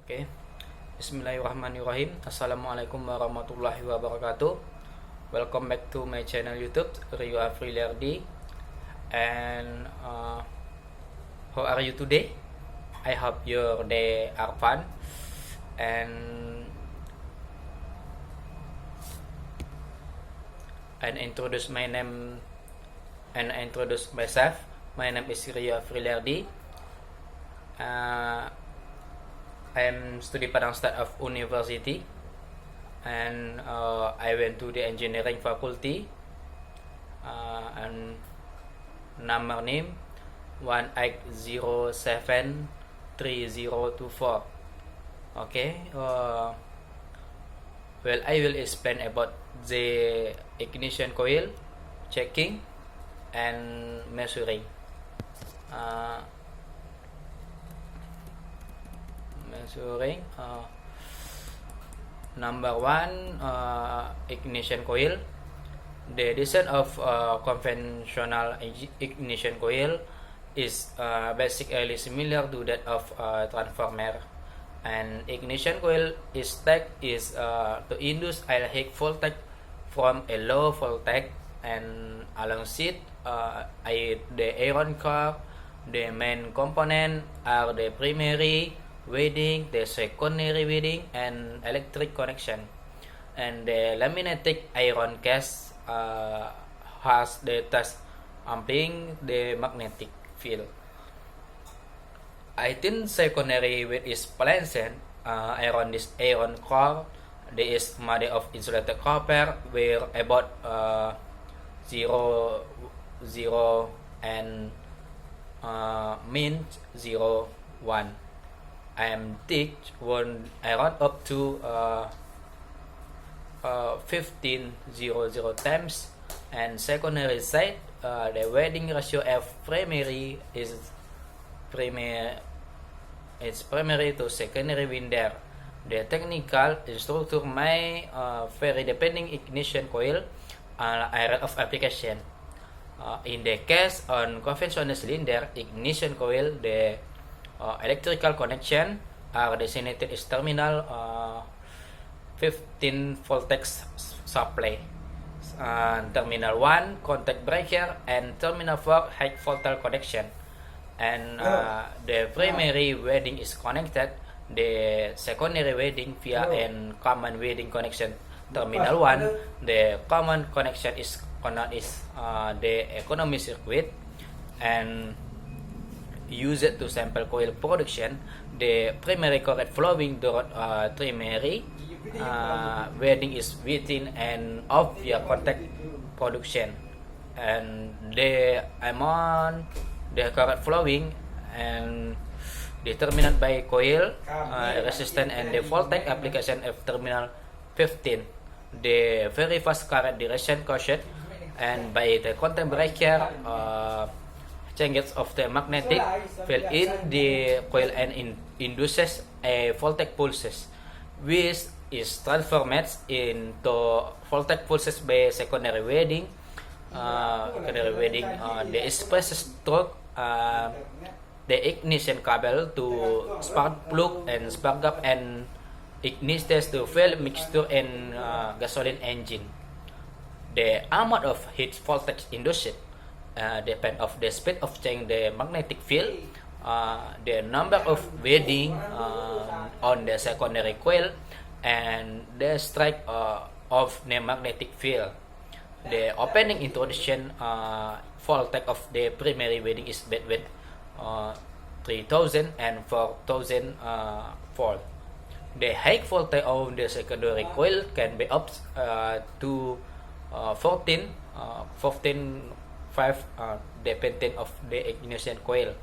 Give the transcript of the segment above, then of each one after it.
Oke, Bismillahirrahmanirrahim. Assalamualaikum warahmatullahi wabarakatuh. Welcome back to my channel YouTube, Rio Afrilerdi. And how are you today? I hope your day are fun. And introduce my name and introduce myself. My name is Rio Afrilerdi. I am study Padang State of University, and I went to the engineering faculty, and number name 18073024. Okay, well, I will explain about the ignition coil checking and measuring. Number one, ignition coil. The design of conventional ignition coil is basically similar to that of transformer. An ignition coil is to induce a high voltage from a low voltage, and alongside the iron core. The main component are the primary winding, the secondary winding, and electric connection. And the laminated iron case has the task amplifying the magnetic field. I think secondary wind is present this iron core. There is made of insulated copper where about 0, 0 and mean 0, 1. I am thick one iron up to 1500 times, and secondary side the welding ratio of primary is primary to secondary winder. The technical structure may vary depending ignition coil area of application. In the case on conventional cylinder ignition coil, the electrical connection are designated as terminal 15 voltage supply, terminal 1 contact breaker, and terminal 4 high voltage connection. And the primary winding is connected the secondary winding via a common winding connection. Terminal 1, the common connection is the economy circuit, and use it to sample coil production. The primary current flowing through primary winding is within and of your contact production, and the amount the current flowing and determined by coil resistance and the voltage application of terminal 15. The very fast current direction caused and by the contact breaker changes of the magnetic field in the coil and induces a voltage pulses, which is transformed into voltage pulses by secondary winding. The express stroke the ignition cable to spark plug and spark gap and ignites to fuel mixture in gasoline engine. The amount of heat voltage induced depend of the speed of change the magnetic field, the number of winding on the secondary coil, and the strike of the magnetic field. The opening introduction voltage of the primary winding is between 3000 and 4000 volt. The high voltage of the secondary coil can be up to 14 5 depending of the ignition coil.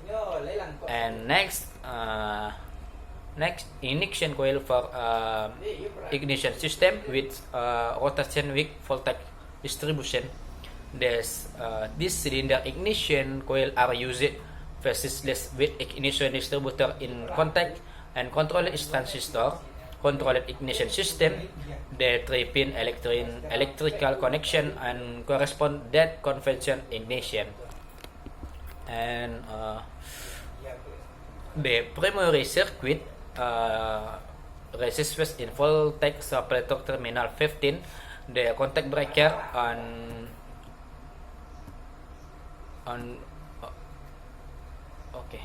And next ignition coil for ignition system with rotation with voltage distribution. This cylinder ignition coil are used faceless with ignition distributor in contact and controlled transistor, controlled ignition system, the 3-pin electrical connection, and correspond that convention ignition. And the primary circuit resistors in voltage supply to terminal 15. The contact breaker on okay.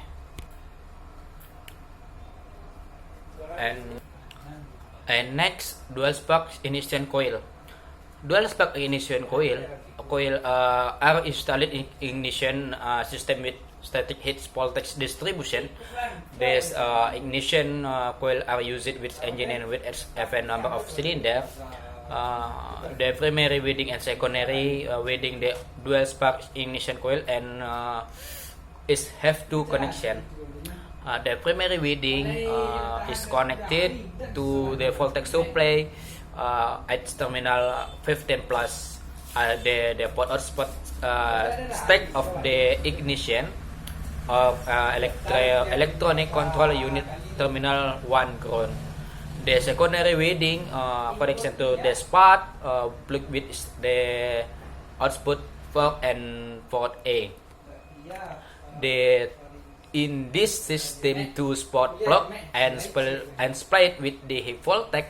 And next, dual spark ignition coil. Dual spark ignition coil are installed in ignition system with static heat voltage distribution. These ignition coil are used with engine with even number of cylinder. The primary winding and secondary winding the dual spark ignition coil and is have two connection. The primary winding is connected to the voltage supply at terminal 15 plus the port or spot state of the ignition of electronic control unit terminal 1 ground. The secondary winding connection to the spot plug with the output port and port A. In this system, two spot plug and split with the voltage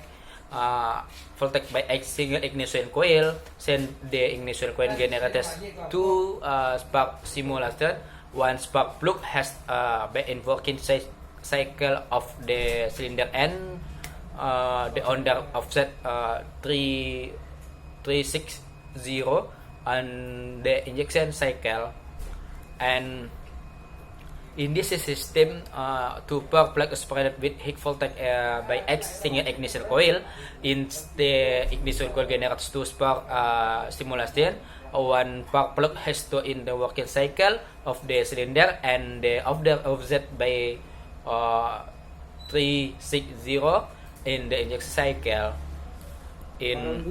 by a single ignition coil. Send the ignition coil generates two spark simulator. One spark plug has in working cycle of the cylinder and the under offset 360 and the injection cycle. And in this system, two spark plug spread with heat voltage by X single ignition coil. In the ignition coil generates two spark simulation. One spark plug has to in the working cycle of the cylinder and the other offset by 360 in the injection cycle. In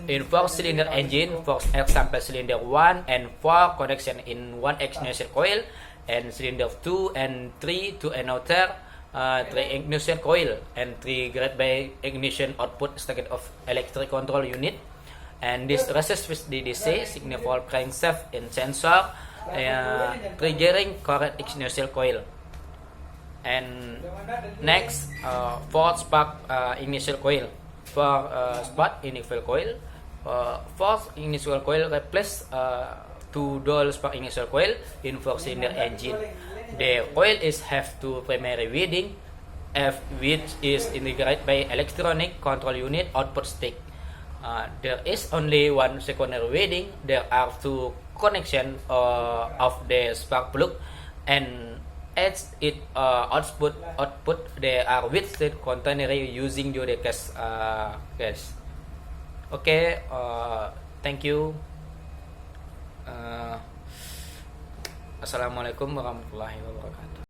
4-cylinder engine, for example, cylinder 1 and 4 connection in one ignition coil, and cylinder 2 and 3 to another 3 ignition coil, and triggered by ignition output circuit of electric control unit. And this resists with the DC signal for crankshaft and sensor triggering correct ignition coil. And next, 4 spark ignition coil. For spot initial coil, 4 initial coil replace 2 dual spark initial coil in 4-cylinder engine. The coil is have two primary winding, F which is integrated by electronic control unit output stick. There is only one secondary winding. There are two connection of the spark plug, and as it output they are with the container using the case. Okay, thank you. Assalamualaikum warahmatullahi wabarakatuh.